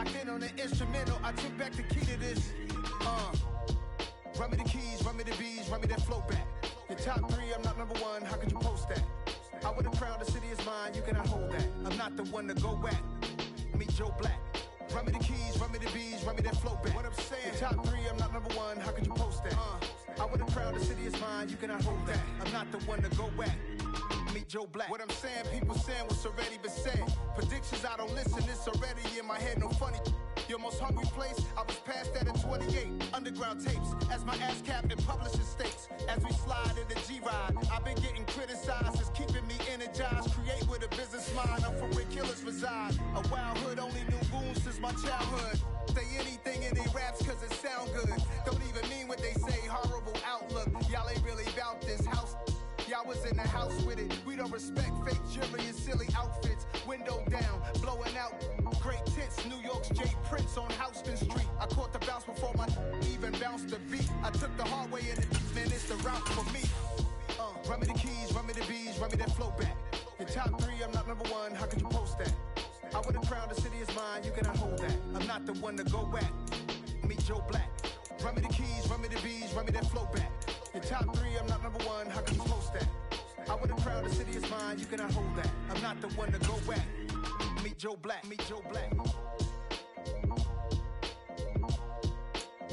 locked in on the instrumental. I took back the key to this. Run me the keys, run me the bees, run me that flow back. Your top 3, I'm not number 1. How could you post that? I would have crowned the city is mine. You cannot hold that. I'm not the one to go at. Meet Joe Black. Run me the keys, run me the bees, run me that flow back. What I'm saying, your top 3, I'm not number 1. How could you post that? I would have crowned the city is mine. You cannot hold that. I'm not the one to go at. Meet Joe Black. What I'm saying, people saying what's already been said. Predictions, I don't listen. It's already in my head. No funny. Your most hungry place, I was past that at 28. Underground tapes, as my ass cap in publishing states. As we slide in the G-Ride, I've been getting criticized. It's keeping me energized. Create with a business mind. I'm from where killers reside. A wild hood, only knew goons since my childhood. Say anything in they raps cause it sound good. Don't even mean what they say, horrible outlook. Y'all ain't really about this house. Y'all was in the house with it. We don't respect fake jewelry and silly outfits. Window down, blowing out great tits. New York's J. Prince on Houston Street. I caught the bounce before my even bounced the beat. I took the hard way in it, man, it's the route for me. Run me the keys, run me the bees, run me that flow back. Your top 3, I'm not number 1. How could you post that? I would have crowned the city is mine. You cannot hold that. I'm not the one to go at. Meet Joe Black. Run me the keys, run me the bees, run me that flow back. Your top 3, I'm not number 1. How could you post that? I would have crowned the city is mine. You cannot hold that. I'm not the one to go at. Meet Joe Black. Meet Joe Black.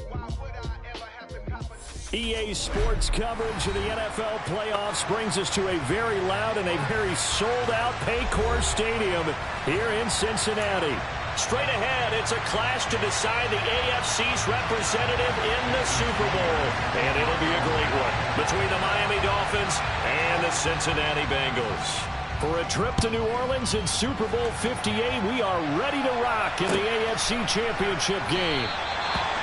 Why would I ever have to compensate? EA Sports coverage of the NFL playoffs brings us to a very loud and a very sold-out Paycor Stadium here in Cincinnati. Straight ahead, it's a clash to decide the AFC's representative in the Super Bowl. And it'll be a great one between the Miami Dolphins and the Cincinnati Bengals. For a trip to New Orleans in Super Bowl 58, we are ready to rock in the AFC Championship game.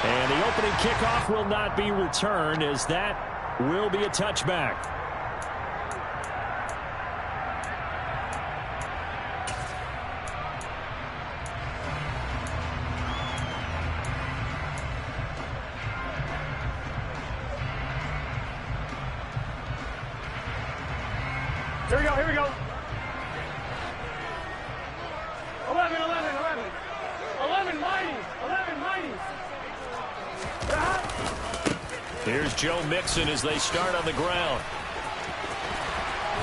And the opening kickoff will not be returned, as that will be a touchback. Here we go, here we go. 11, 11, 11. 11 mighty, 11 mighty. Here's Joe Mixon as they start on the ground.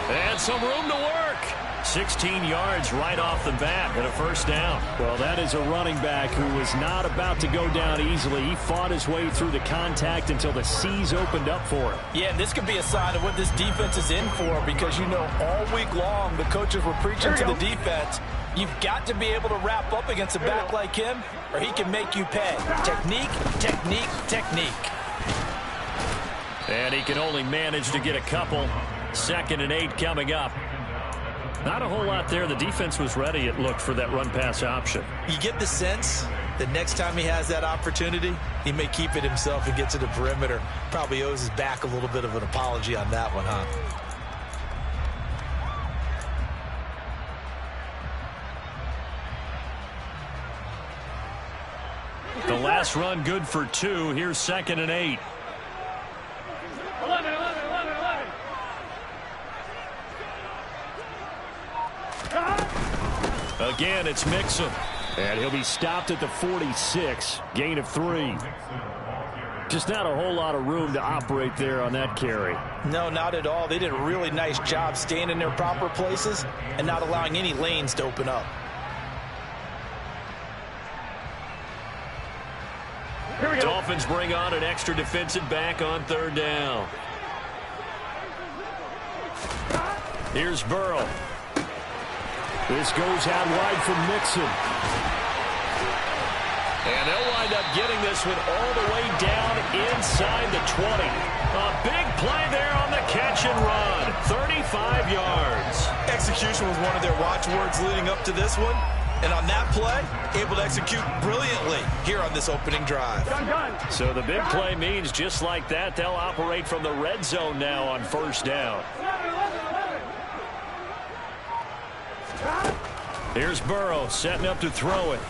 And some room to work. 16 yards right off the bat and a first down. Well, that is a running back who was not about to go down easily. He fought his way through the contact until the seas opened up for him. Yeah, and this could be a sign of what this defense is in for, because you know all week long the coaches were preaching to the defense. You've got to be able to wrap up against a back like him, or he can make you pay. Technique, technique, technique. And he can only manage to get a couple. 2nd and 8 coming up. Not a whole lot there. The defense was ready, it looked, for that run-pass option. You get the sense that next time he has that opportunity, he may keep it himself and get to the perimeter. Probably owes his back a little bit of an apology on that one, huh? The last run good for 2. Here's 2nd and 8. 11, 11, 11, 11. Again, it's Mixon. And he'll be stopped at the 46. Gain of 3. Just not a whole lot of room to operate there on that carry. No, not at all. They did a really nice job staying in their proper places and not allowing any lanes to open up. Dolphins bring on an extra defensive back on 3rd down. Here's Burrow. This goes out wide from Mixon. And they'll wind up getting this one all the way down inside the 20. A big play there on the catch and run. 35 yards. Execution was one of their watchwords leading up to this one. And on that play, able to execute brilliantly here on this opening drive. So the big play means just like that, they'll operate from the red zone now on 1st down. Here's Burrow setting up to throw it.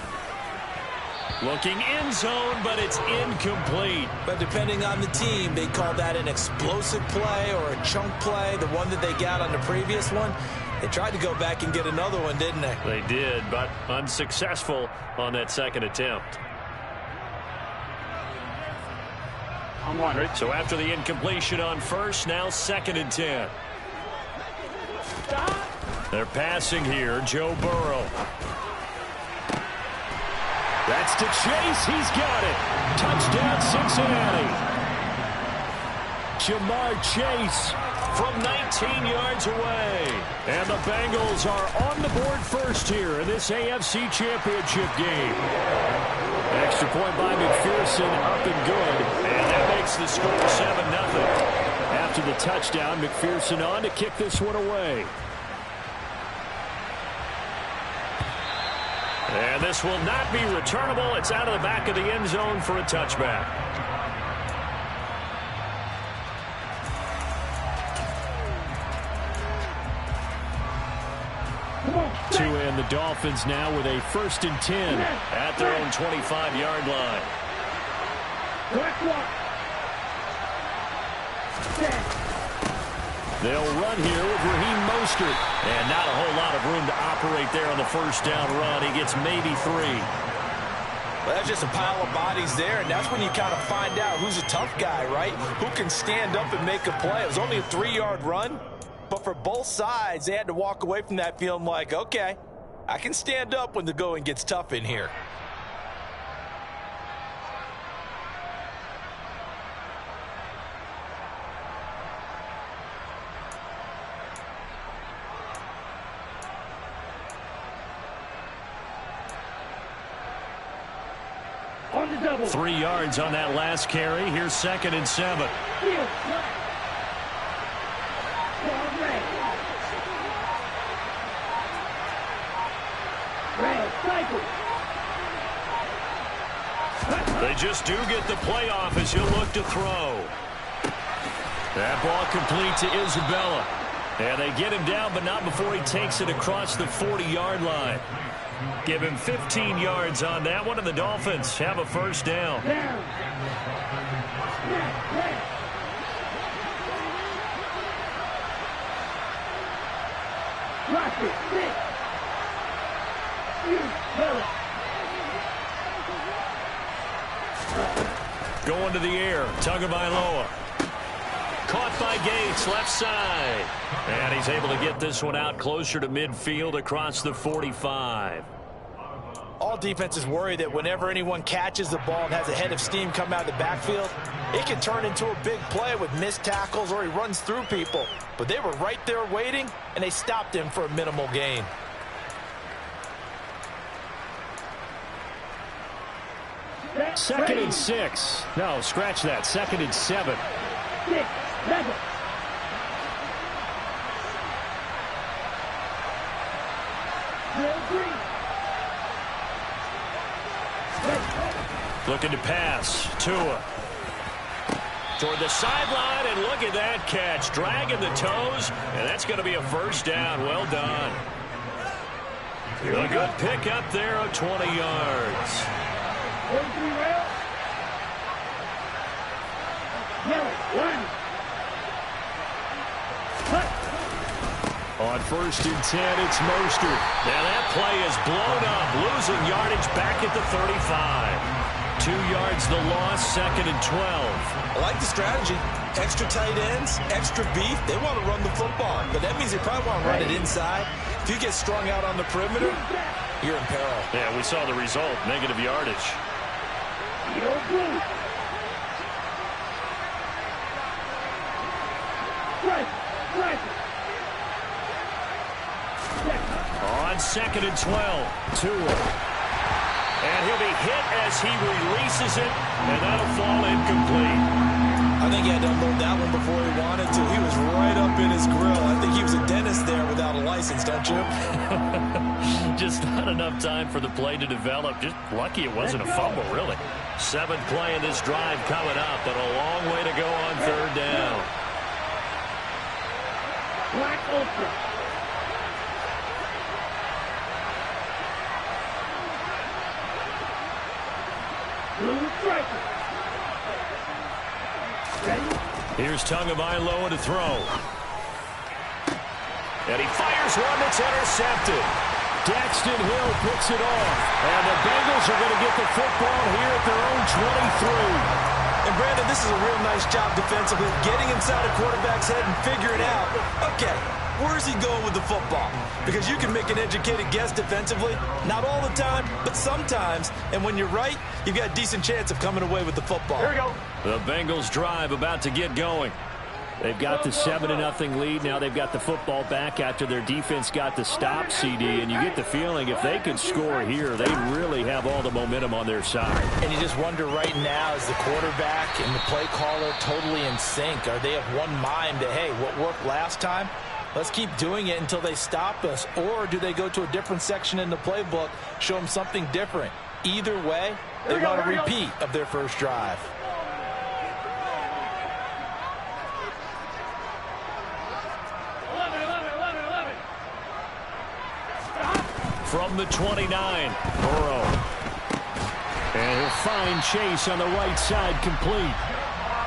Looking end zone, but it's incomplete. But depending on the team, they call that an explosive play or a chunk play. The one that they got on the previous one, They tried to go back and get another one, didn't they? They did, but unsuccessful on that second attempt. So after the incompletion on first, now 2nd and 10. They're passing here. Joe Burrow. That's to Chase. He's got it. Touchdown, Cincinnati. Jamar Chase from 19 yards away. And the Bengals are on the board first here in this AFC Championship game. Extra point by McPherson, up and good. And that makes the score 7-0. After the touchdown, McPherson on to kick this one away. And this will not be returnable. It's out of the back of the end zone for a touchback. And the Dolphins now with a 1st and 10 at their own 25-yard line. They'll run here with Raheem Mostert. And not a whole lot of room to operate there on the 1st down run. He gets maybe 3. Well, that's just a pile of bodies there, and that's when you kind of find out who's a tough guy, right? Who can stand up and make a play. It was only a 3-yard run, but for both sides, they had to walk away from that feeling like, okay, I can stand up when the going gets tough in here. On the double. 3 yards on that last carry. Here's 2nd and 7. They just do get the playoff as he'll look to throw. That ball complete to Isabella. And they get him down, but not before he takes it across the 40-yard line. Give him 15 yards on that one, and the Dolphins have a 1st down. Going to the air, Tagovailoa. Caught by Gates, left side. And he's able to get this one out closer to midfield across the 45. All defenses worry that whenever anyone catches the ball and has a head of steam come out of the backfield, it can turn into a big play with missed tackles or he runs through people. But they were right there waiting, and they stopped him for a minimal gain. Second and 6. No, scratch that. 2nd and 7. 6, 7. Looking to pass. Tua. Toward the sideline, and look at that catch. Dragging the toes, and that's going to be a 1st down. Well done. A good pick up there of 20 yards. On 1st and 10, it's Mostert. Now that play is blown up, losing yardage back at the 35. 2 yards the loss, 2nd and 12. I like the strategy. Extra tight ends, extra beef. They want to run the football, but that means they probably want to run it inside. If you get strung out on the perimeter, you're in peril. Yeah, we saw the result, negative yardage. On 2nd and 12, Tua. And he'll be hit as he releases it, and that'll fall incomplete. I think he had to unload that one before he wanted to. He was right up in his grill. I think he was a dentist there without a license, don't you? Just not enough time for the play to develop. Just lucky it wasn't a fumble, really. 7th play in this drive coming up, but a long way to go on 3rd down. Black Ultra. Blue striker. Ready? Here's Tagovailoa to throw. And he fires one that's intercepted. Daxton Hill picks it off. And the Bengals are going to get the football here at their own 23. And, Brandon, this is a real nice job defensively, getting inside a quarterback's head and figuring out, okay, where's he going with the football? Because you can make an educated guess defensively, not all the time, but sometimes. And when you're right, you've got a decent chance of coming away with the football. Here we go. The Bengals drive about to get going. They've got the 7-0 lead. Now they've got the football back after their defense got the stop, CD. And you get the feeling if they can score here, they really have all the momentum on their side. And you just wonder right now, is the quarterback and the play caller totally in sync? Are they of one mind that, hey, what worked last time? Let's keep doing it until they stop us. Or do they go to a different section in the playbook, show them something different? Either way, they want a repeat of their first drive. From the 29, Burrow. And he'll find Chase on the right side, complete.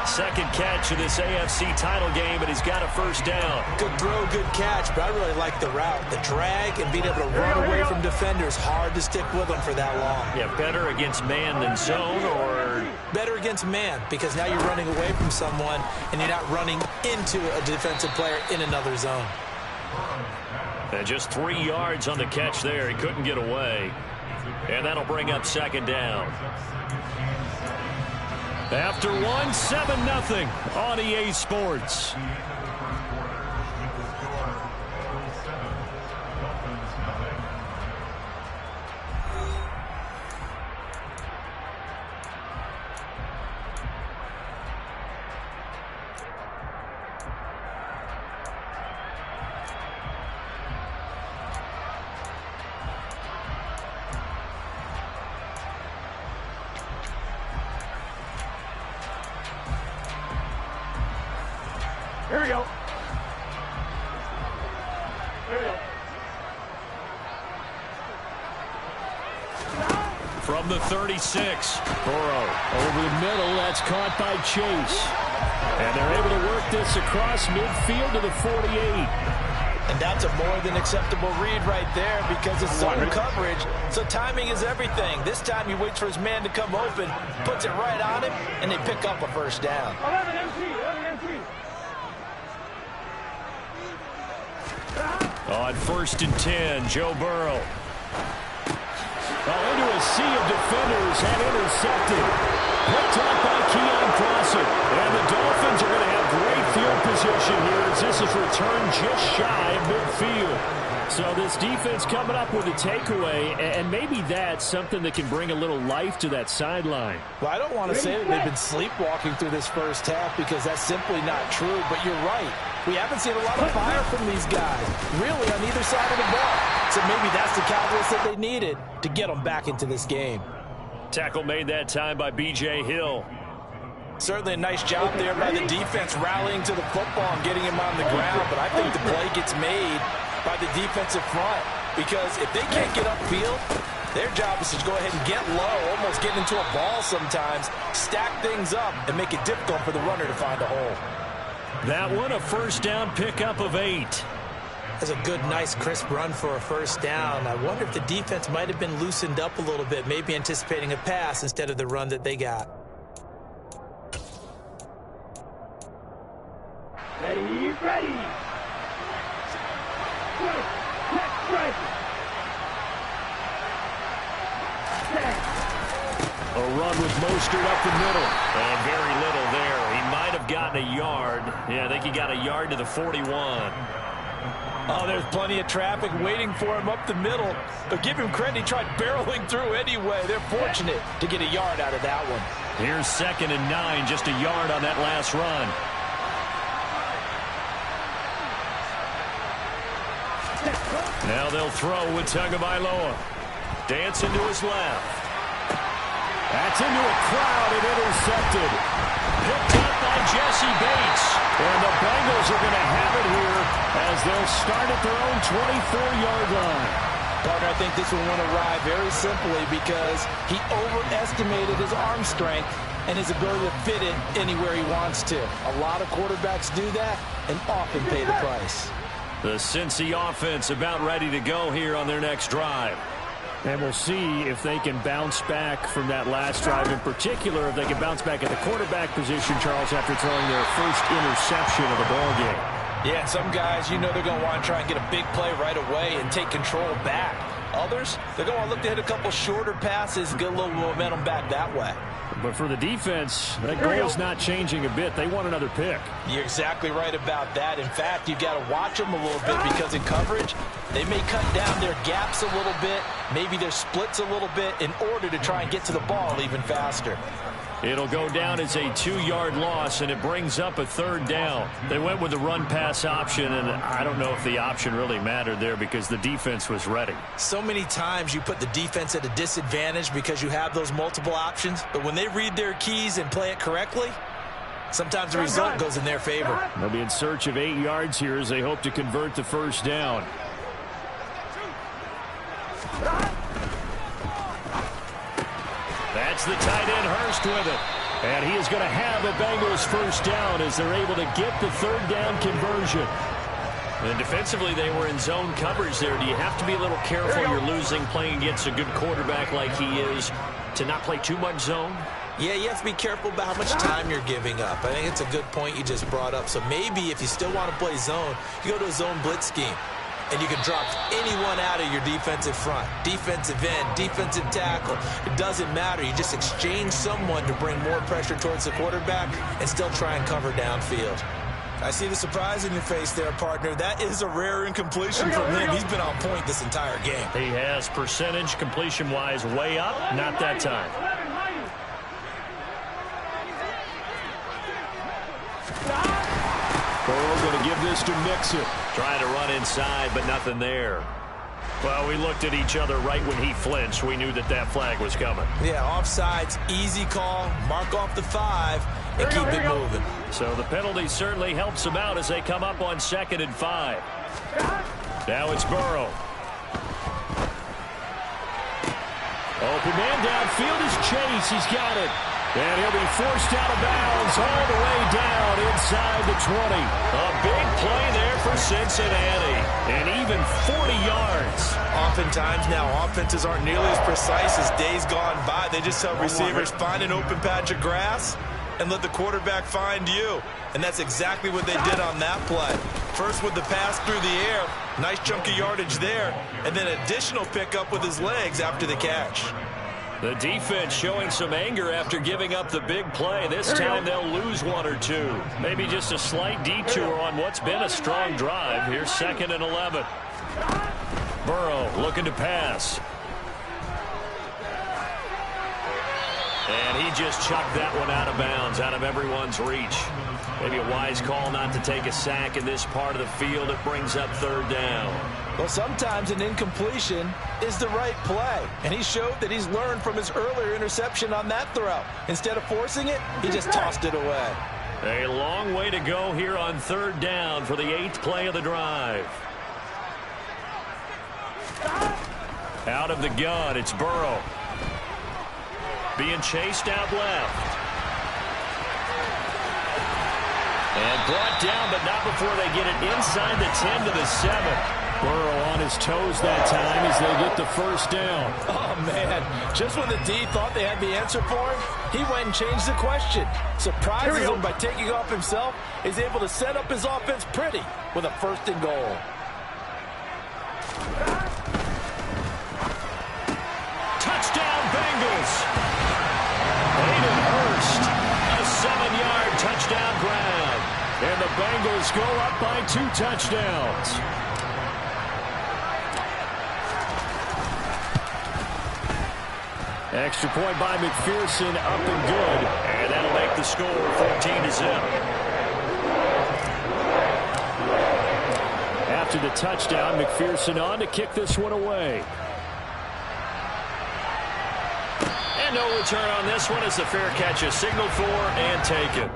Second catch of this AFC title game, and he's got a first down. Good throw, good catch, but I really like the route. The drag and being able to run away from defenders, hard to stick with them for that long. Yeah, better against man than zone, or? Better against man, because now you're running away from someone, and you're not running into a defensive player in another zone. And just 3 yards on the catch there. He couldn't get away. And that'll bring up second down. After one, 7-0 on EA Sports. Here we go. Here we go. From the 36, Burrow over the middle. That's caught by Chase. And they're able to work this across midfield to the 48. And that's a more than acceptable read right there because it's zone coverage. So timing is everything. This time he waits for his man to come open, puts it right on him, and they pick up a first down. 11 MC. On 1st and 10, Joe Burrow. Into a sea of defenders and intercepted. Picked up by Keon Crossett. And the Dolphins are going to have great field position here as this is returned just shy of midfield. So this defense coming up with a takeaway, and maybe that's something that can bring a little life to that sideline. Well, I don't want to say that they've been sleepwalking through this first half because that's simply not true, but you're right. We haven't seen a lot of fire from these guys, really, on either side of the ball. So maybe that's the catalyst that they needed to get them back into this game. Tackle made that time by B.J. Hill. Certainly a nice job there by the defense rallying to the football and getting him on the ground, but I think the play gets made by the defensive front because if they can't get upfield, their job is to go ahead and get low, almost get into a ball sometimes, stack things up, and make it difficult for the runner to find a hole. That one, a first down pickup of 8. That's a good, nice, crisp run for a first down. I wonder if the defense might have been loosened up a little bit, maybe anticipating a pass instead of the run that they got. Ready. A run with Mostert up the middle. And very little there. He might have gotten a yard. Yeah, I think he got a yard to the 41. Oh, there's plenty of traffic waiting for him up the middle. But give him credit, he tried barreling through anyway. They're fortunate to get a yard out of that one. Here's 2nd and 9, just a yard on that last run. Now they'll throw with Tagovailoa. Dance into his left. That's into a crowd and intercepted. Picked up by Jesse Bates. And the Bengals are going to have it here as they'll start at their own 24-yard line. Partner, I think this one went awry very simply because he overestimated his arm strength and his ability to fit it anywhere he wants to. A lot of quarterbacks do that and often pay the price. The Cincy offense about ready to go here on their next drive. And we'll see if they can bounce back from that last drive, in particular if they can bounce back at the quarterback position, Charles, after throwing their first interception of the ball game. Yeah, some guys, you know they're going to want to try and get a big play right away and take control back. Others, they're going to look to hit a couple shorter passes, get a little momentum back that way. But for the defense, that goal is not changing a bit. They want another pick. You're exactly right about that. In fact, you've got to watch them a little bit because in coverage, they may cut down their gaps a little bit, maybe their splits a little bit in order to try and get to the ball even faster. It'll go down as a 2-yard loss, and it brings up a 3rd down. They went with the run-pass option, and I don't know if the option really mattered there because the defense was ready. So many times you put the defense at a disadvantage because you have those multiple options, but when they read their keys and play it correctly, sometimes the result goes in their favor. They'll be in search of 8 yards here as they hope to convert the 1st down. That's the tight end, Hurst, with it. And he is going to have a Bengals 1st down as they're able to get the 3rd down conversion. And defensively, they were in zone coverage there. Do you have to be a little careful? You're losing playing against a good quarterback like he is to not play too much zone? Yeah, you have to be careful about how much time you're giving up. I think it's a good point you just brought up. So maybe if you still want to play zone, you go to a zone blitz scheme. And you can drop anyone out of your defensive front, defensive end, defensive tackle. It doesn't matter. You just exchange someone to bring more pressure towards the quarterback and still try and cover downfield. I see the surprise in your face there, partner. That is a rare incompletion from him. He's been on point this entire game. He has percentage completion-wise way up. Not that time. Burrow going to give this to Mixon. Trying to run inside, but nothing there. Well, we looked at each other right when he flinched. We knew that that flag was coming. Yeah, offsides, easy call. Mark off the 5 and keep it moving. So the penalty certainly helps him out as they come up on 2nd and 5. Now it's Burrow. Open man downfield is Chase. He's got it. And he'll be forced out of bounds all the way down inside the 20. A big play there for Cincinnati. And even 40 yards. Oftentimes now, offenses aren't nearly as precise as days gone by. They just tell receivers, find an open patch of grass and let the quarterback find you. And that's exactly what they did on that play. First with the pass through the air. Nice chunk of yardage there. And then additional pickup with his legs after the catch. The defense showing some anger after giving up the big play. This time they'll lose 1 or 2. Maybe just a slight detour on what's been a strong drive. Here's 2nd and 11. Burrow looking to pass. And he just chucked that one out of bounds, out of everyone's reach. Maybe a wise call not to take a sack in this part of the field. It brings up 3rd down. Well, sometimes an incompletion is the right play. And he showed that he's learned from his earlier interception on that throw. Instead of forcing it, he just tossed it away. A long way to go here on 3rd down for the 8th play of the drive. Out of the gun, it's Burrow. Being chased out left. And brought down, but not before they get it inside the 10 to the 7. Burrow on his toes that time as they get the 1st down. Oh, man. Just when the D thought they had the answer for him, he went and changed the question. Surprises him by taking off himself. He's able to set up his offense pretty with a 1st and goal. Touchdown, Bengals. Hayden Hurst, a 7-yard touchdown grab. And the Bengals go up by 2 touchdowns. Extra point by McPherson, up and good. And that'll make the score 14-0. After the touchdown, McPherson on to kick this one away. And no return on this one as the fair catch is signaled for and taken.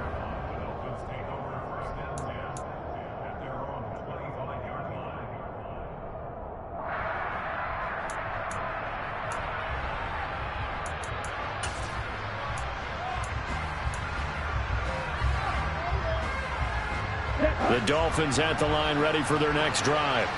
The Dolphins at the line, ready for their next drive.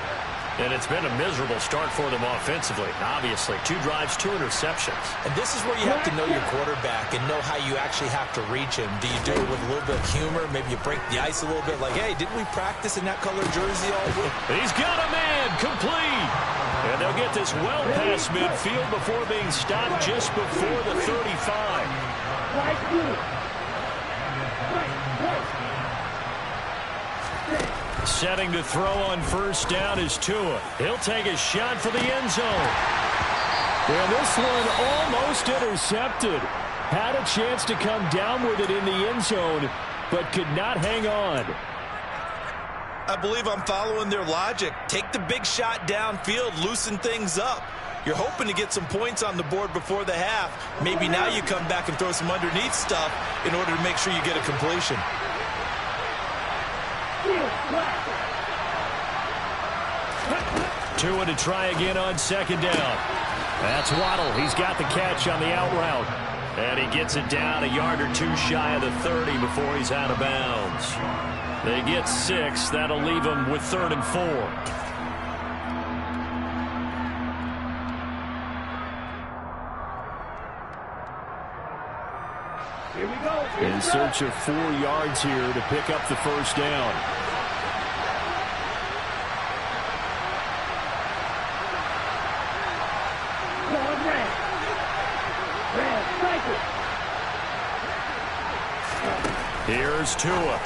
And it's been a miserable start for them offensively, obviously. 2 drives, 2 interceptions. And this is where you have to know your quarterback and know how you actually have to reach him. Do you do it with a little bit of humor? Maybe you break the ice a little bit like, hey, didn't we practice in that color jersey all week? He's got a man, complete. And they'll get this well past midfield before being stopped just before the 35. Setting to throw on first down is Tua. He'll take a shot for the end zone. And this one almost intercepted. Had a chance to come down with it in the end zone, but could not hang on. I believe I'm following their logic. Take the big shot downfield, loosen things up. You're hoping to get some points on the board before the half. Maybe now you come back and throw some underneath stuff in order to make sure you get a completion. Tua to try again on second down. That's Waddle. He's got the catch on the out route. And he gets it down a yard or 2 shy of the 30 before he's out of bounds. They get 6. That'll leave them with 3rd and 4. Here we go. In search of 4 yards here to pick up the first down. Here's Tua. And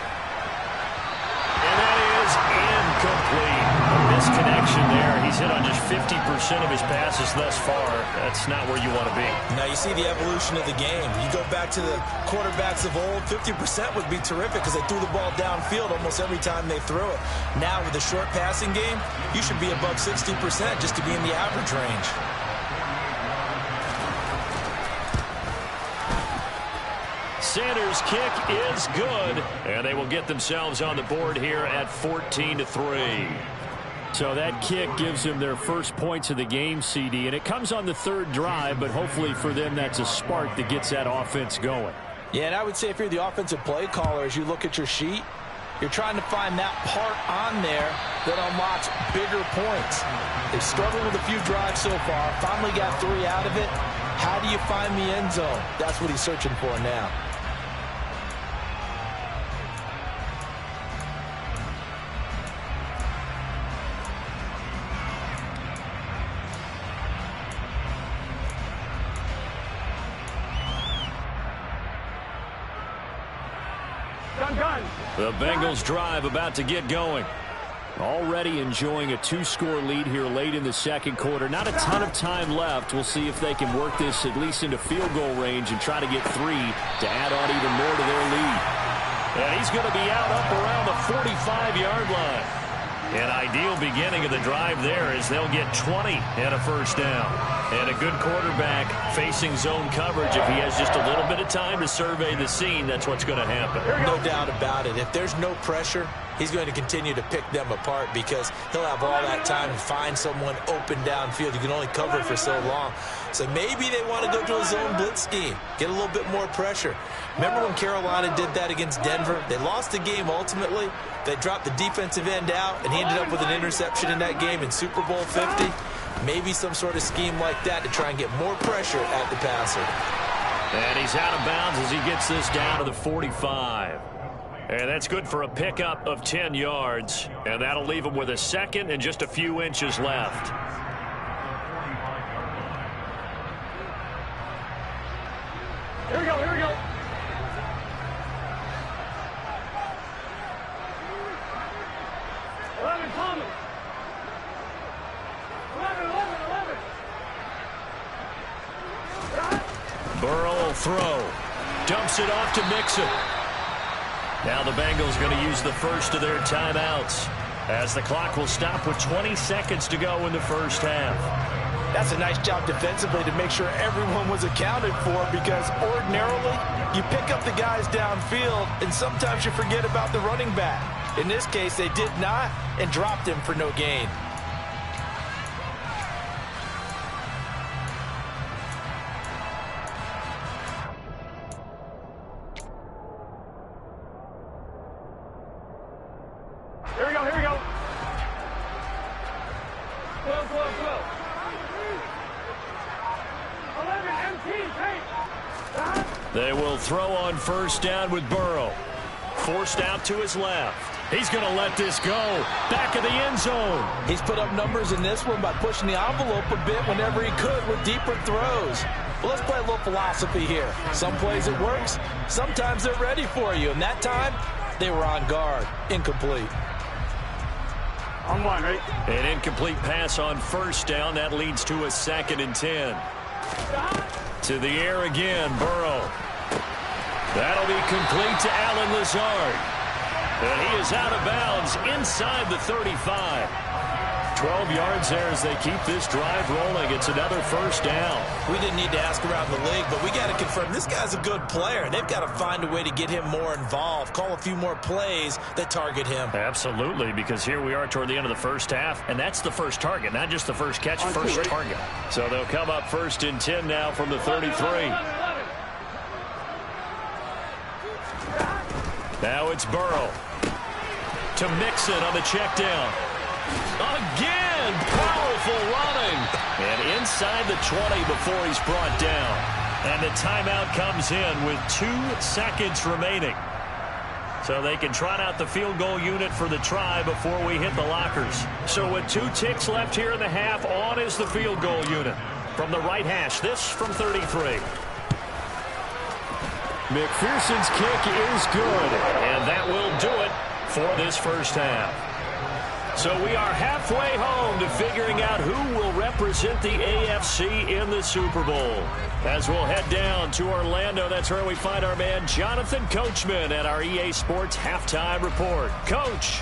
that is incomplete. A misconnection there. He's hit on just 50% of his passes thus far. That's not where you want to be. Now you see the evolution of the game. You go back to the quarterbacks of old, 50% would be terrific because they threw the ball downfield almost every time they threw it. Now with the short passing game, you should be above 60% just to be in the average range. Sanders' kick is good, and they will get themselves on the board here at 14-3. So that kick gives them their first points of the game, CD, and it comes on the 3rd drive, but hopefully for them that's a spark that gets that offense going. Yeah, and I would say if you're the offensive play caller, as you look at your sheet, you're trying to find that part on there that unlocks bigger points. They've struggled with a few drives so far, finally got 3 out of it. How do you find the end zone? That's what he's searching for now. The Bengals drive about to get going. Already enjoying a 2-score lead here late in the second quarter. Not a ton of time left. We'll see if they can work this at least into field goal range and try to get 3 to add on even more to their lead. And he's going to be out up around the 45-yard line. An ideal beginning of the drive there as they'll get 20 and a first down. And a good quarterback facing zone coverage. If he has just a little bit of time to survey the scene, that's what's going to happen. No doubt about it. If there's no pressure, he's going to continue to pick them apart because he'll have all that time to find someone open downfield. You can only cover for so long. So maybe they want to go to a zone blitz scheme, get a little bit more pressure. Remember when Carolina did that against Denver? They lost the game ultimately. They dropped the defensive end out, and he ended up with an interception in that game in Super Bowl 50. Maybe some sort of scheme like that to try and get more pressure at the passer. And he's out of bounds as he gets this down to the 45. And that's good for a pickup of 10 yards. And that'll leave him with a second and just a few inches left. Here we go, here we go. Thomas. 11. Burrow will throw. Dumps it off to Mixon. Now the Bengals going to use the first of their timeouts as the clock will stop with 20 seconds to go in the first half. That's a nice job defensively to make sure everyone was accounted for because ordinarily you pick up the guys downfield and sometimes you forget about the running back. In this case, they did not and dropped him for no gain. They will throw on first down with Burrow. Forced out to his left. He's going to let this go. Back of the end zone. He's put up numbers in this one by pushing the envelope a bit whenever he could with deeper throws. But let's play a little philosophy here. Some plays it works. Sometimes they're ready for you. And that time, they were on guard. Incomplete. On one, right? An incomplete pass on first down. That leads to a 2nd and 10. To the air again, Burrow. That'll be complete to Allen Lazard. And he is out of bounds inside the 35. 12 yards there as they keep this drive rolling. It's another first down. We didn't need to ask around the league, but we got to confirm this guy's a good player. They've got to find a way to get him more involved, call a few more plays that target him. Absolutely, because here we are toward the end of the first half, and that's the first target, not just the first catch, first target. So they'll come up 1st and 10 now from the 33. Now it's Burrow to Mixon on the check down. Again, powerful running. And inside the 20 before he's brought down. And the timeout comes in with 2 seconds remaining. So they can trot out the field goal unit for the try before we hit the lockers. So with 2 ticks left here in the half, on is the field goal unit. From the right hash, this from 33. McPherson's kick is good, and that will do it for this first half. So we are halfway home to figuring out who will represent the AFC in the Super Bowl. As we'll head down to Orlando, that's where we find our man Jonathan Coachman at our EA Sports Halftime Report. Coach.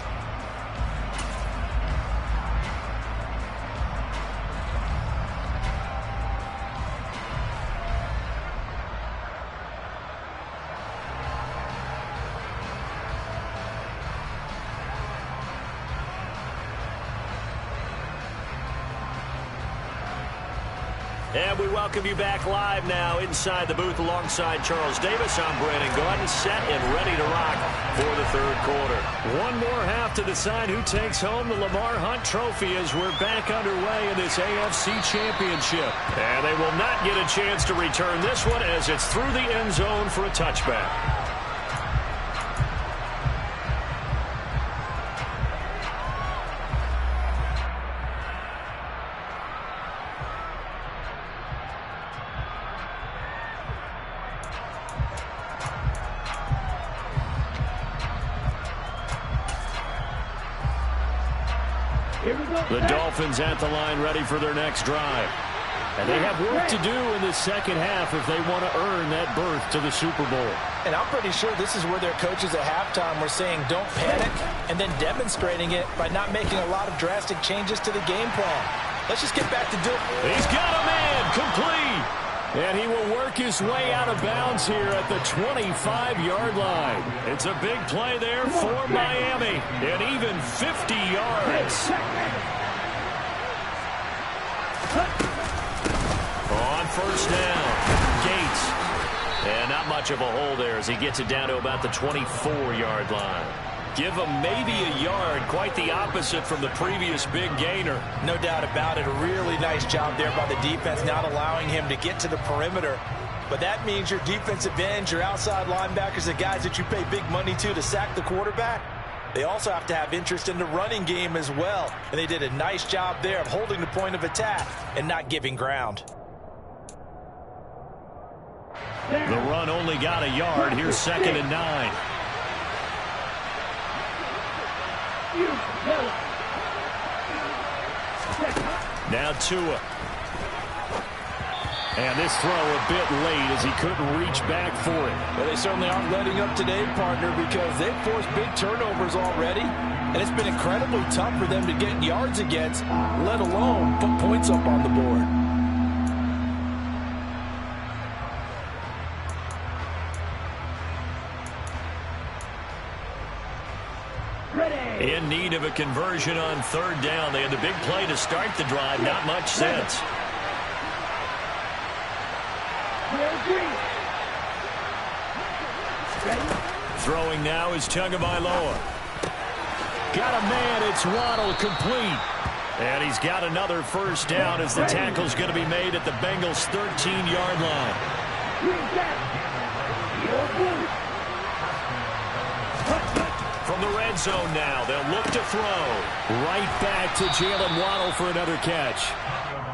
And we welcome you back live now inside the booth alongside Charles Davis. I'm Brandon Gaudin, set and ready to rock for the 3rd quarter. One more half to decide who takes home the Lamar Hunt Trophy as we're back underway in this AFC Championship. And they will not get a chance to return this one as it's through the end zone for a touchback. The Dolphins at the line ready for their next drive. And they have work to do in the second half if they want to earn that berth to the Super Bowl. And I'm pretty sure this is where their coaches at halftime were saying don't panic and then demonstrating it by not making a lot of drastic changes to the game plan. Let's just get back to doing it. He's got a man complete. And he will work his way out of bounds here at the 25-yard line. It's a big play there for Miami. And even 50 yards. On first down, Gates. And not much of a hole there as he gets it down to about the 24-yard line. Give him maybe a yard, quite the opposite from the previous big gainer. No doubt about it. A really nice job there by the defense, not allowing him to get to the perimeter. But that means your defensive ends, your outside linebackers, the guys that you pay big money to sack the quarterback, they also have to have interest in the running game as well. And they did a nice job there of holding the point of attack and not giving ground. The run only got a yard. Here's 2nd and 9. Now Tua. And this throw a bit late as he couldn't reach back for it. Well, they certainly aren't letting up today, partner, because they've forced big turnovers already. And it's been incredibly tough for them to get yards against, let alone put points up on the board. In need of a conversion on 3rd down. They had the big play to start the drive. Not much sense. Throwing now is Tagovailoa. Got a man. It's Waddle complete. And he's got another first down as the tackle's going to be made at the Bengals' 13-yard line. From the red zone now, they'll look to throw. Right back to Jalen Waddle for another catch.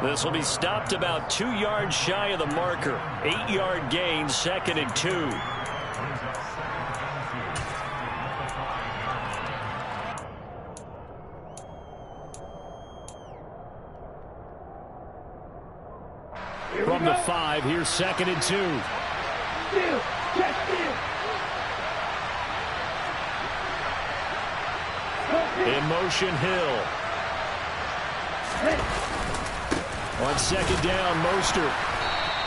This will be stopped about 2 yards shy of the marker. 8-yard gain, 2nd and 2. From the 5, here's 2nd and 2. In motion, Hill. On 2nd down, Mostert.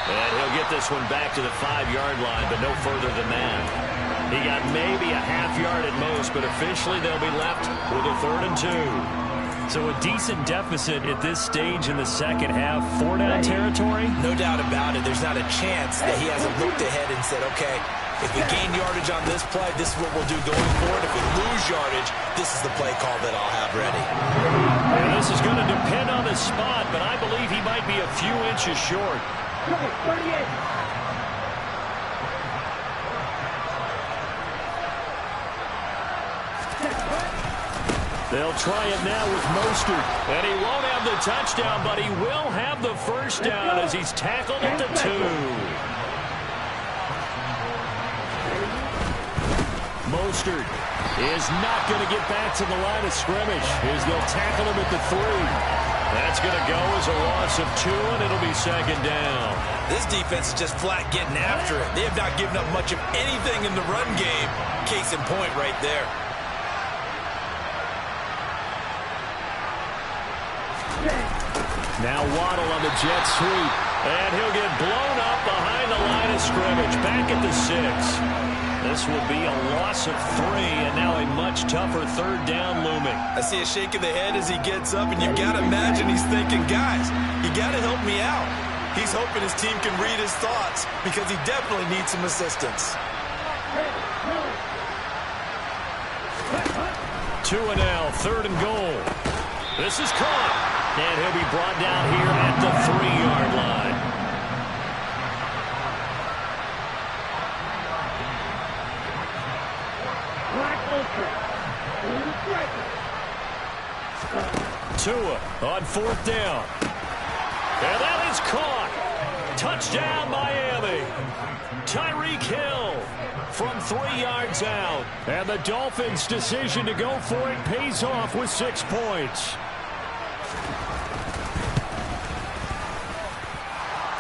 And he'll get this one back to the 5-yard line, but no further than that. He got maybe a half yard at most, but officially they'll be left with a 3rd and 2. So a decent deficit at this stage in the second half. 4-down territory? No doubt about it. There's not a chance that he hasn't looked ahead and said, okay, if we gain yardage on this play, this is what we'll do going forward. If we lose yardage, this is the play call that I'll have ready. And this is going to depend on the spot, but I believe he might be a few inches short. 38. They'll try it now with Mostert. And he won't have the touchdown, but he will have the first down as he's tackled at the 2. Mostert is not going to get back to the line of scrimmage as they'll tackle him at the 3. That's going to go as a loss of 2, and it'll be 2nd down. This defense is just flat getting after it. They have not given up much of anything in the run game. Case in point right there. Now Waddle on the jet sweep, and he'll get blown up behind the line of scrimmage, back at the 6. This will be a loss of 3, and now a much tougher 3rd down looming. I see a shake of the head as he gets up, and you've got to imagine he's thinking, guys, you got to help me out. He's hoping his team can read his thoughts because he definitely needs some assistance. 2 and now, 3rd and goal. This is caught. And he'll be brought down here at the 3-yard line. Tua on 4th down. And that is caught. Touchdown, Miami. Tyreek Hill from 3 yards out. And the Dolphins' decision to go for it pays off with 6 points.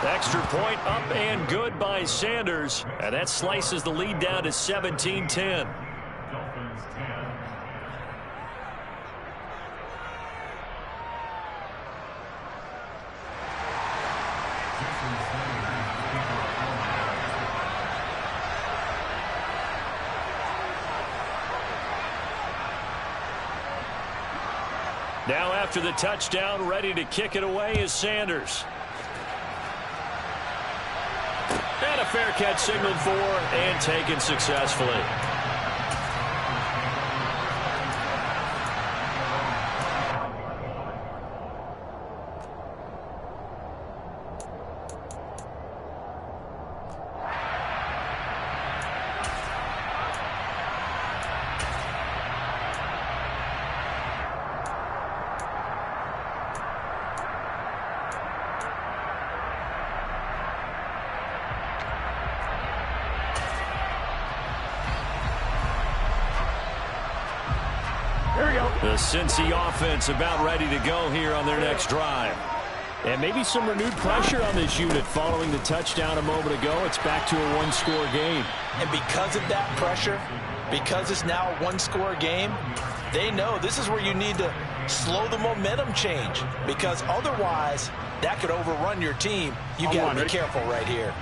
Extra point up and good by Sanders. And that slices the lead down to 17-10. Now after the touchdown, ready to kick it away is Sanders. And a fair catch signaled for and taken successfully. The Cincy offense about ready to go here on their next drive. And maybe some renewed pressure on this unit following the touchdown a moment ago. It's back to a one-score game. And because of that pressure, because it's now a one-score game, they know this is where you need to slow the momentum change, because otherwise that could overrun your team. You got to be careful right here.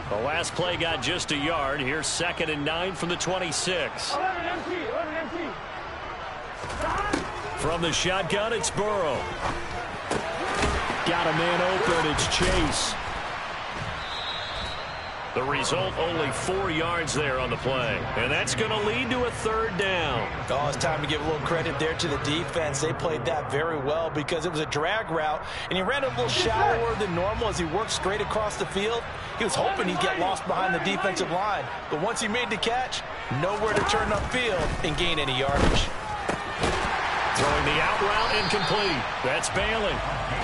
The last play got just a yard. Here's 2nd and 9 from the 26. 11 empty, 11 empty. From the shotgun, it's Burrow. Got a man open. It's Chase. The result, only 4 yards there on the play. And that's going to lead to a 3rd down. Oh, it's time to give a little credit there to the defense. They played that very well because it was a drag route, and he ran a little shallower than normal as he worked straight across the field. He was hoping he'd get lost behind the defensive line. But once he made the catch, nowhere to turn upfield and gain any yardage. Throwing the out route incomplete. That's Bailey.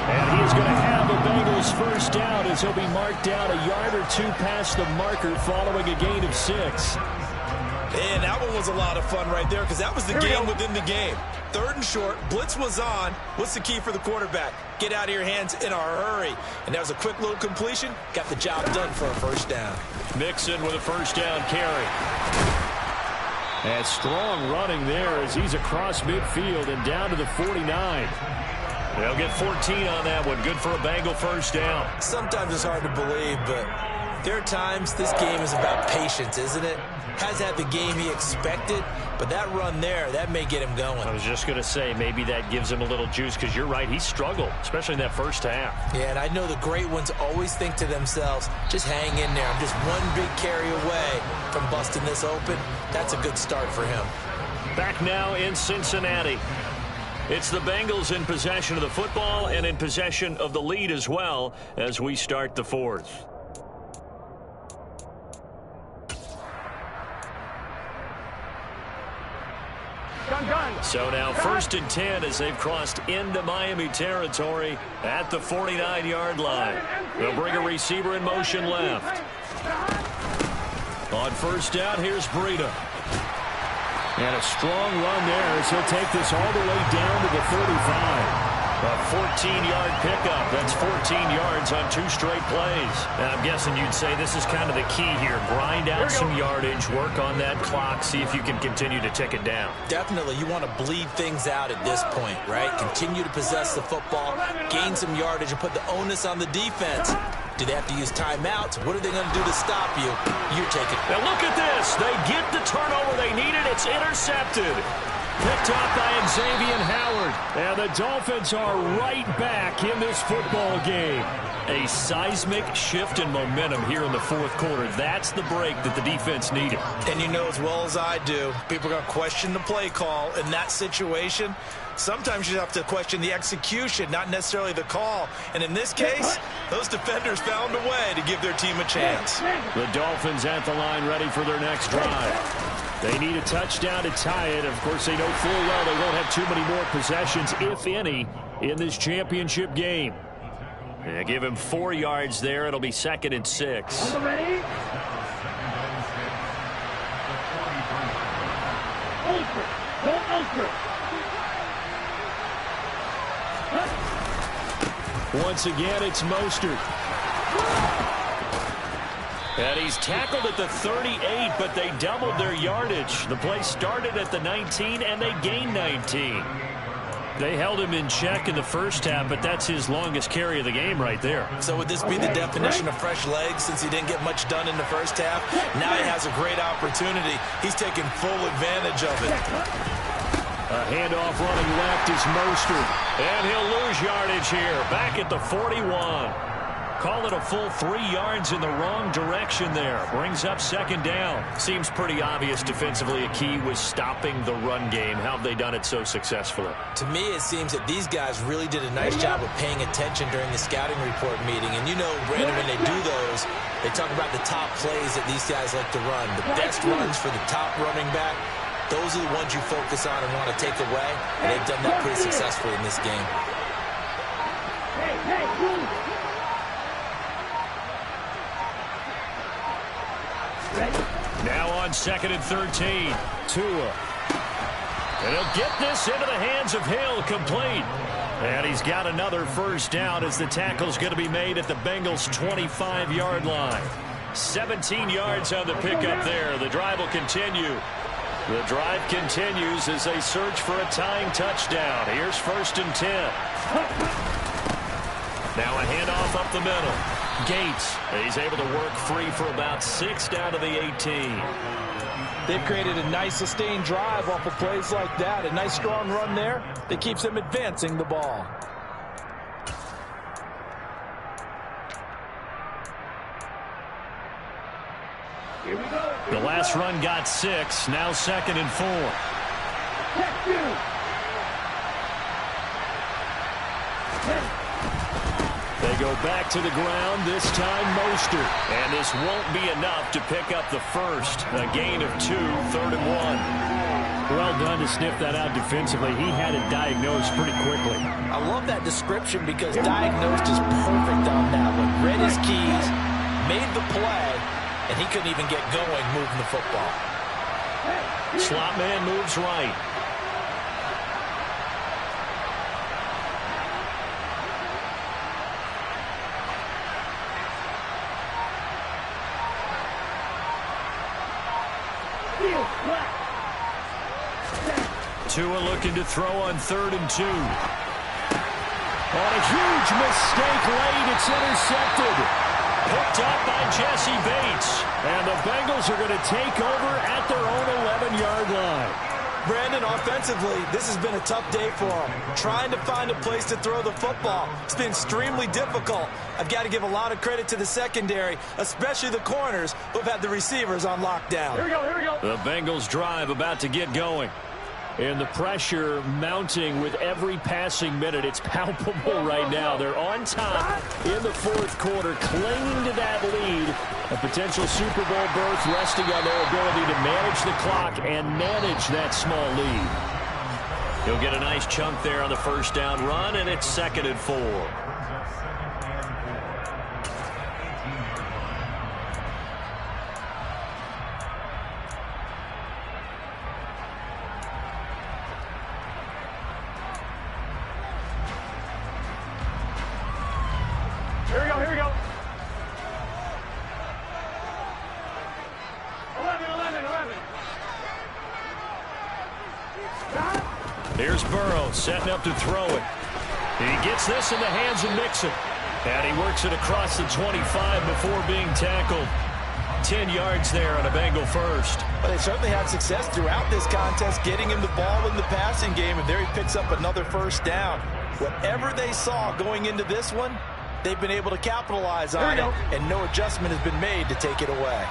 And he is going to have the Bengals 1st down as he'll be marked down a yard or 2 past the marker following a gain of 6. And that one was a lot of fun right there because that was the game within the game. 3rd and short, blitz was on. What's the key for the quarterback? Get out of your hands in a hurry. And that was a quick little completion. Got the job done for a 1st down. Mixon with a 1st down carry. And strong running there as he's across midfield and down to the 49. They'll get 14 on that one. Good for a Bengal 1st down. Sometimes it's hard to believe, but there are times this game is about patience, isn't it? Has had the game he expected, but that run there, that may get him going. I was just going to say, maybe that gives him a little juice because you're right, he struggled, especially in that 1st half. Yeah, and I know the great ones always think to themselves, just hang in there. I'm just one big carry away from busting this open. That's a good start for him. Back now in Cincinnati. It's the Bengals in possession of the football and in possession of the lead as well as we start the 4th. So now 1st and 10 as they've crossed into Miami territory at the 49-yard line. They'll bring a receiver in motion left. On 1st down, here's Breida. And a strong run there as he'll take this all the way down to the 35. A 14-yard pickup. That's 14 yards on 2 straight plays. And I'm guessing you'd say this is kind of the key here. Grind out some yardage, work on that clock, see if you can continue to tick it down. Definitely. You want to bleed things out at this point, right? Continue to possess the football, gain some yardage, and put the onus on the defense. Do they have to use timeouts? What are they going to do to stop you? You're taking it. Now look at this. They get the turnover they needed. It's intercepted. Picked up by Xavier Howard. And the Dolphins are right back in this football game. A seismic shift in momentum here in the 4th quarter. That's the break that the defense needed. And you know as well as I do, people are going to question the play call in that situation. Sometimes you have to question the execution, not necessarily the call. And in this case, those defenders found a way to give their team a chance. The Dolphins at the line ready for their next drive. They need a touchdown to tie it. Of course, they know full well they won't have too many more possessions, if any, in this championship game. Yeah, give him 4 yards there. It'll be 2nd and 6. Ready? Once again, it's Mostert. And he's tackled at the 38, but they doubled their yardage. The play started at the 19, and they gained 19. They held him in check in the 1st half, but that's his longest carry of the game right there. So would this be the definition of fresh legs since he didn't get much done in the 1st half? Now he has a great opportunity. He's taking full advantage of it. A handoff running left is Mostert. And he'll lose yardage here. Back at the 41. Call it a full 3 yards in the wrong direction there. Brings up 2nd down. Seems pretty obvious defensively a key was stopping the run game. How have they done it so successfully? To me, it seems that these guys really did a nice job of paying attention during the scouting report meeting. And you know, Brandon, when they do those, they talk about the top plays that these guys like to run. The best runs for the top running back. Those are the ones you focus on and want to take away. And they've done that pretty successfully in this game. Now on 2nd and 13. Tua. And he'll get this into the hands of Hill, complete. And he's got another 1st down as the tackle's going to be made at the Bengals' 25-yard line. 17 yards on the pickup there. The drive will continue. The drive continues as they search for a tying touchdown. Here's 1st and 10. Now a handoff up the middle. Gates, he's able to work free for about 6 down to the 18. They've created a nice sustained drive off of plays like that. A nice strong run there that keeps them advancing the ball. The last run got 6. Now 2nd and 4. They go back to the ground, this time Mostert. And this won't be enough to pick up the first. A gain of 2, 3rd and 1. Well done to sniff that out defensively. He had it diagnosed pretty quickly. I love that description because diagnosed is perfect on that one. Read his keys, made the play, and he couldn't even get going moving the football. Slot man moves right. Tua looking to throw on 3rd and 2. On a huge mistake late, it's intercepted. Picked up by Jesse Bates. And the Bengals are going to take over at their own 11-yard line. Brandon, offensively, this has been a tough day for them. Trying to find a place to throw the football. It's been extremely difficult. I've got to give a lot of credit to the secondary, especially the corners who have had the receivers on lockdown. Here we go. The Bengals drive about to get going. And the pressure mounting with every passing minute. It's palpable right now. They're on top in the 4th quarter, clinging to that lead. A potential Super Bowl berth resting on their ability to manage the clock and manage that small lead. He'll get a nice chunk there on the 1st down run, and it's 2nd and 4. Here we go. 11. Here's Burrow setting up to throw it. He gets this in the hands of Mixon. And he works it across the 25 before being tackled. 10 yards there on a Bengal first. Well, they certainly had success throughout this contest, getting him the ball in the passing game, and there he picks up another 1st down. Whatever they saw going into this one, they've been able to capitalize on it, and no adjustment has been made to take it away.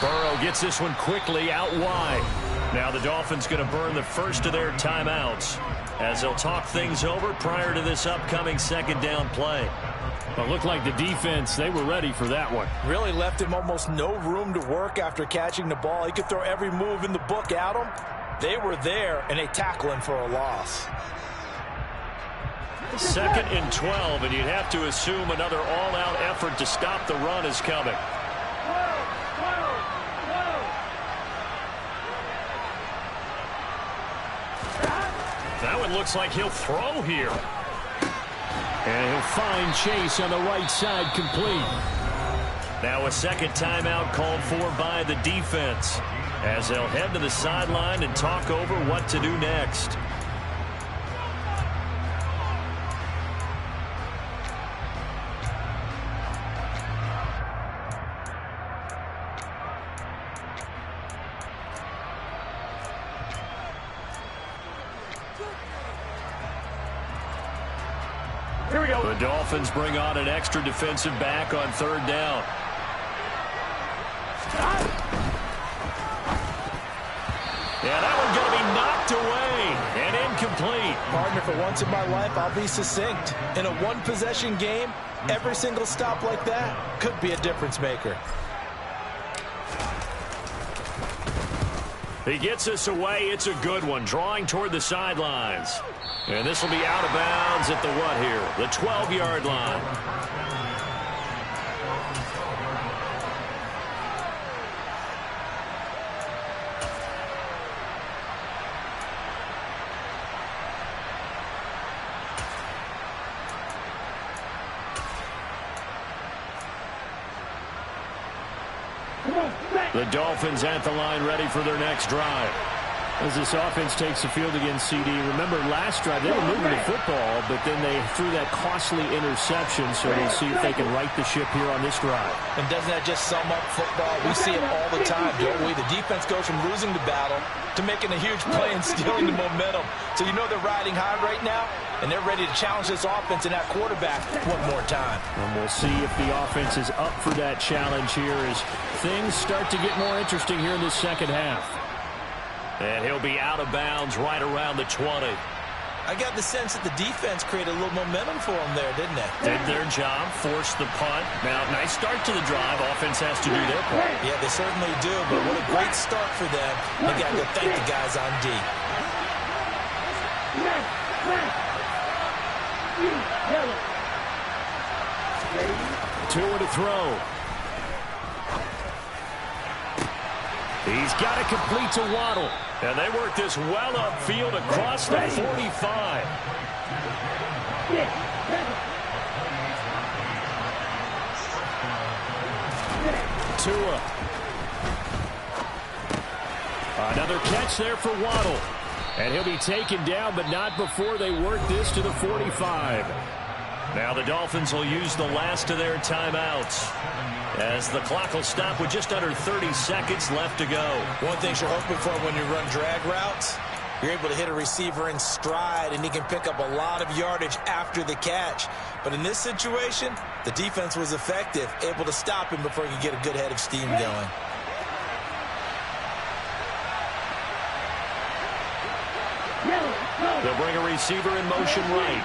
Burrow gets this one quickly out wide. Now the Dolphins going to burn the first of their timeouts as they'll talk things over prior to this upcoming 2nd down play. Well, it looked like the defense, they were ready for that one. Really left him almost no room to work after catching the ball. He could throw every move in the book at him. They were there, and they tackle him for a loss. 2nd and 12, and you'd have to assume another all-out effort to stop the run is coming. That one looks like he'll throw here. And he'll find Chase on the right side complete. Now a 2nd timeout called for by the defense as they'll head to the sideline and talk over what to do next. Here we go. The Dolphins bring on an extra defensive back on 3rd down. Yeah, that one's going to be knocked away and incomplete. Partner, for once in my life, I'll be succinct. In a one-possession game, every single stop like that could be a difference maker. He gets us away. It's a good one, drawing toward the sidelines. And this will be out of bounds at the what here? The 12-yard line. The Dolphins at the line ready for their next drive. As this offense takes the field against CD, remember last drive they were moving the football, but then they threw that costly interception, so we'll see if they can right the ship here on this drive. And doesn't that just sum up football? We see it all the time, don't we? The defense goes from losing the battle to making a huge play and stealing the momentum. So you know they're riding high right now, and they're ready to challenge this offense and that quarterback one more time. And we'll see if the offense is up for that challenge here as things start to get more interesting here in the second half. And he'll be out of bounds right around the 20. I got the sense that the defense created a little momentum for them there, didn't they? Did their job, forced the punt. Now, nice start to the drive. Offense has to do their part. Yeah, they certainly do, but what a great start for them. They got to go thank the guys on D. Tua to throw. He's got it complete to Waddle. And they work this well upfield across the 45. Tua. Another catch there for Waddle. And he'll be taken down, but not before they work this to the 45. Now the Dolphins will use the last of their timeouts, as the clock will stop with just under 30 seconds left to go. One thing you're hoping for when you run drag routes, you're able to hit a receiver in stride, and he can pick up a lot of yardage after the catch. But in this situation, the defense was effective, able to stop him before he could get a good head of steam going. They'll bring a receiver in motion right.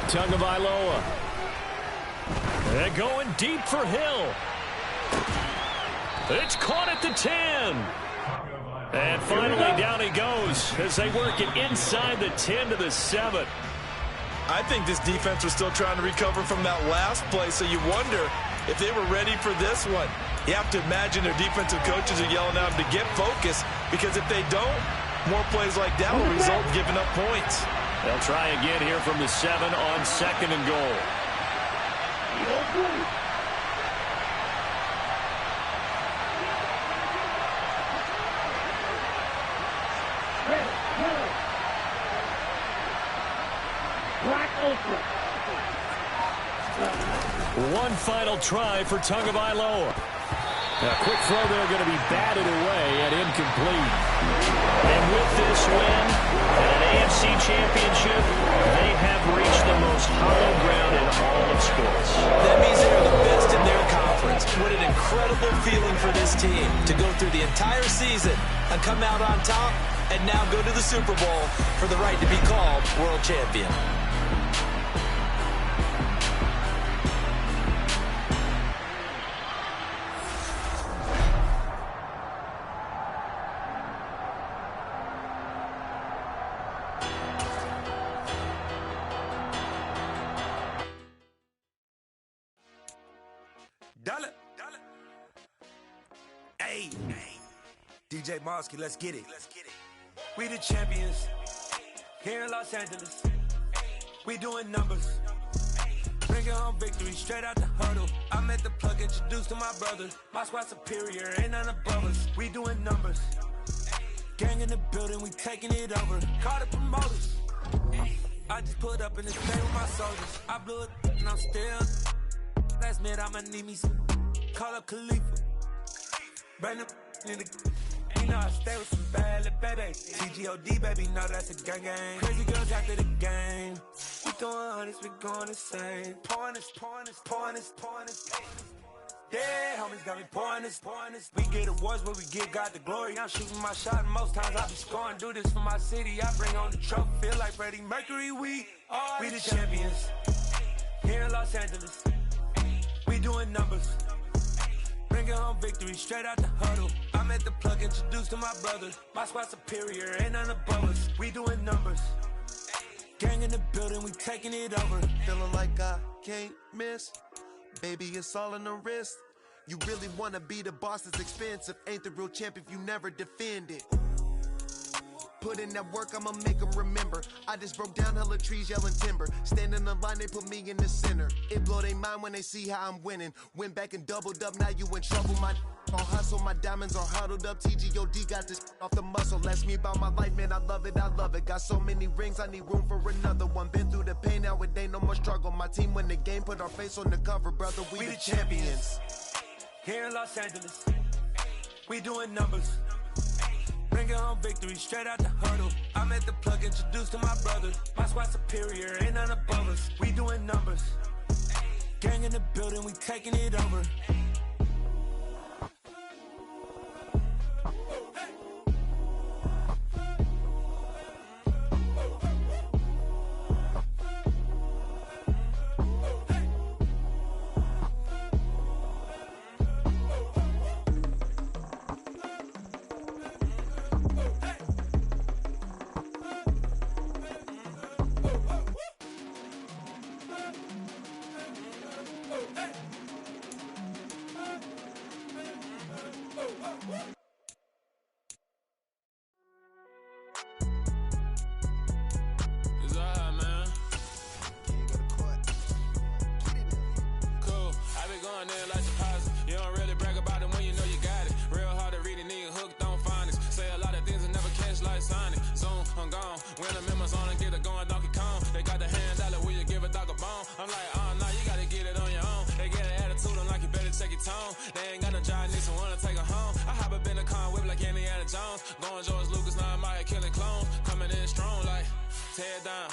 Tagovailoa. They're going deep for Hill. It's caught at the 10. And finally down he goes as they work it inside the 10 to the 7. I think this defense was still trying to recover from that last play, so you wonder if they were ready for this one. You have to imagine their defensive coaches are yelling at them to get focused, because if they don't, more plays like that will result in giving up points. They'll try again here from the 7 on 2nd and goal. One final try for Tagovailoa. A quick throw there going to be batted away and incomplete. And with this win and an AFC championship, they have reached the most hollow ground in all of sports. That means they are the best in their conference. What an incredible feeling for this team to go through the entire season and come out on top and now go to the Super Bowl for the right to be called world champion. Hey, DJ Mosky, let's get it. We the champions here in Los Angeles. We doing numbers. Bringing home victory straight out the huddle. I'm at the plug, introduced to my brothers. My squad superior, ain't none above us. We doing numbers. Gang in the building, we taking it over. Call the promoters. I just put up in this day with my soldiers. I blew it and I'm still. Last minute I'ma need me some. Call up Khalifa. Bring them in the. You know I stay with some bad little baby. TGOD, baby, know that's a gang gang. Crazy girls after the game. We doing honest, we going insane. Pouring this. Yeah, homies got me pouring this. We get awards, but we give God the glory. I'm shooting my shot, and most times I be scoring. Do this for my city, I bring on the trophy. Feel like Freddie Mercury, we the champions. Here in Los Angeles, we doing numbers. Bringing home victory straight out the huddle. I'm at the plug, introduced to my brothers. My squad superior, ain't none above us. We doing numbers. Gang in the building, we taking it over. Feeling like I can't miss. Baby, it's all in the wrist. You really wanna be the boss, it's expensive. Ain't the real champ if you never defend it. Put in that work, I'ma make them remember. I just broke down hella trees, yelling timber. Stand in the line, they put me in the center. It blow they mind when they see how I'm winning. Went back and doubled up, now you in trouble. My on hustle, my diamonds are huddled up. TGOD got this off the muscle. Ask me about my life, man, I love it, I love it. Got so many rings, I need room for another one. Been through the pain, now it ain't no more struggle. My team win the game, put our face on the cover, brother. We the champions. Here in Los Angeles, we doing numbers. Bringing home victory straight out the hurdle. I'm at the plug, introduced to my brothers. My squad superior, ain't none above us. We doing numbers. Gang in the building, we taking it over. They ain't got no job, need someone to take her home. I hop up in the car, whip like Indiana Jones. Going George Lucas, now I'm out here killing clones. Coming in strong like, tear down,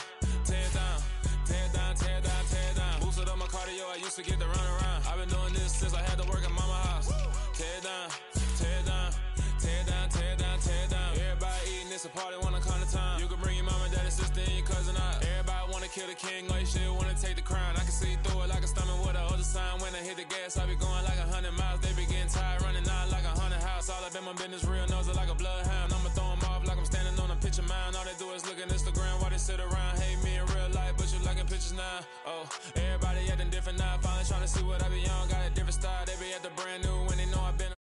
tear down, tear down, tear down, tear down. Boosted up my cardio, I used to get to run around. I've been doing this since I had to work at mama house. Tear down, tear down, tear down, tear down, tear down. Everybody eating, it's a party, wanna come to time. You can bring your mama, daddy, sister, and your cousin out. Everybody wanna kill the king, like shit, wanna take the crown. I can see through it like a stomach with a other sign. When I hit the gas, I be going like 100 miles. They be getting tired, running out like 100 house. All up in my business, real nose it like a bloodhound. I'ma throw them off like I'm standing on a picture mound. All they do is look at Instagram while they sit around. Hate me in real life, but you liking pictures now. Oh, everybody acting different now. Finally trying to see what I be on. Got a different style, they be at the brand new when they know I've been